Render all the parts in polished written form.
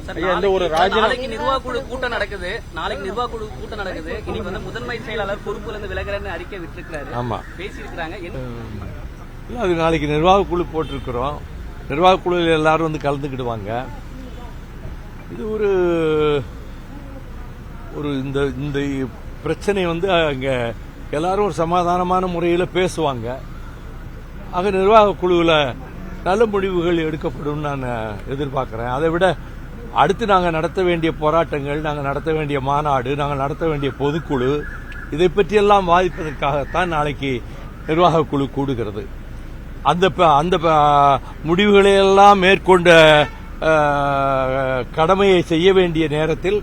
நாளைக்கு நிர்வாக குழு கூட்டம் நடக்குது. இன்னைக்கு வந்து முதன்மை செயலாளர் பொறுப்புல இருந்து விலகிறேன்னு அறிக்கை விட்டுருக்காரு. ஆமா, பேசியிருக்கிறாங்க. அது நாளைக்கு நிர்வாக குழு போட்டிருக்கிறோம். நிர்வாக குழுவில் எல்லாரும் வந்து கலந்துக்கிடுவாங்க. இது ஒரு இந்த பிரச்சனை வந்து அங்க எல்லாரும் ஒரு சமாதானமான முறையில் பேசுவாங்க. ஆக நிர்வாக குழுவில் நல்ல முடிவுகள் எடுக்கப்படும் நான் எதிர்பார்க்கிறேன். அதை விட அடுத்து நாங்கள் நடத்த வேண்டிய போராட்டங்கள், நாங்கள் நடத்த வேண்டிய மாநாடு, நாங்கள் நடத்த வேண்டிய பொதுக்குழு, இதை பற்றியெல்லாம் வாதிப்பதற்காகத்தான் நாளைக்கு நிர்வாக குழு கூடுகிறது. அந்த முடிவுகளையெல்லாம் மேற்கொண்ட கடமையை செய்ய வேண்டிய நேரத்தில்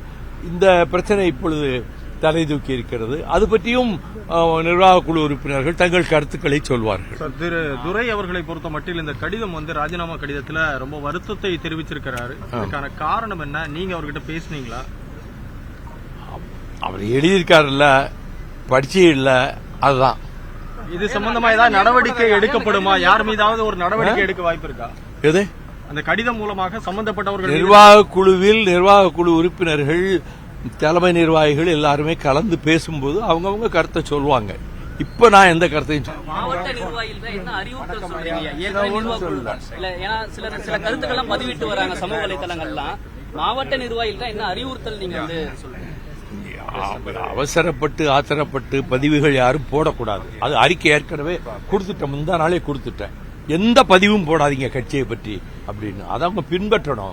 இந்த பிரச்சனை இப்பொழுது தலை தூக்கி இருக்கிறது. அது பற்றியும் நிர்வாக குழு உறுப்பினர்கள் தங்கள் கருத்துக்களை சொல்வார்கள். திரு துரை அவர்களை பொறுத்த மட்டில் இந்த கடிதம் வந்து ராஜினாமா கடிதத்தில் ரொம்ப வருத்தத்தை தெரிவிச்சிருக்கிறாரு. அதுக்கான காரணம் என்ன? நீங்க அவர்கிட்ட பேசுனீங்களா? அவர் எழுதியிருக்காருல்ல, படிச்சே இல்ல, அதுதான். இது சம்பந்தமா ஏதாவது நடவடிக்கை எடுக்கப்படுமா? யார் மீதாவது ஒரு நடவடிக்கை எடுக்க வாய்ப்பு இருக்கா? எது? அந்த கடிதம் மூலமாக சம்பந்தப்பட்டவர்கள் நிர்வாக குழுவில் நிர்வாக குழு உறுப்பினர்கள், தலைமை நிர்வாகிகள் எல்லாருமே கலந்து பேசும்போது அவங்கவுங்க கருத்தை சொல்லுவாங்க. இப்ப நான் எந்த கருத்தையும் மாவட்ட நிர்வாகிகள் என்ன அறிவுறுத்தல் சொல்றீங்க? சில கருத்துக்கெல்லாம் பதிவிட்டு வராங்க சமூக வலைதளங்கள்லாம். மாவட்ட நிர்வாகிகள் என்ன அறிவுறுத்தல் நீங்க வந்து சொல்றீங்க? அவசரப்பட்டு ஆத்திரப்பட்டு பதிவுகள் யாரும் போடக்கூடாது. அது அறிக்கை ஏற்கனவே கொடுத்துட்டேன், முந்தா நாளே கொடுத்துட்டேன். எந்த பதிவும் போடாதீங்க கட்சியை பற்றி அப்படின்னு. அதை அவங்க பின்பற்றணும்.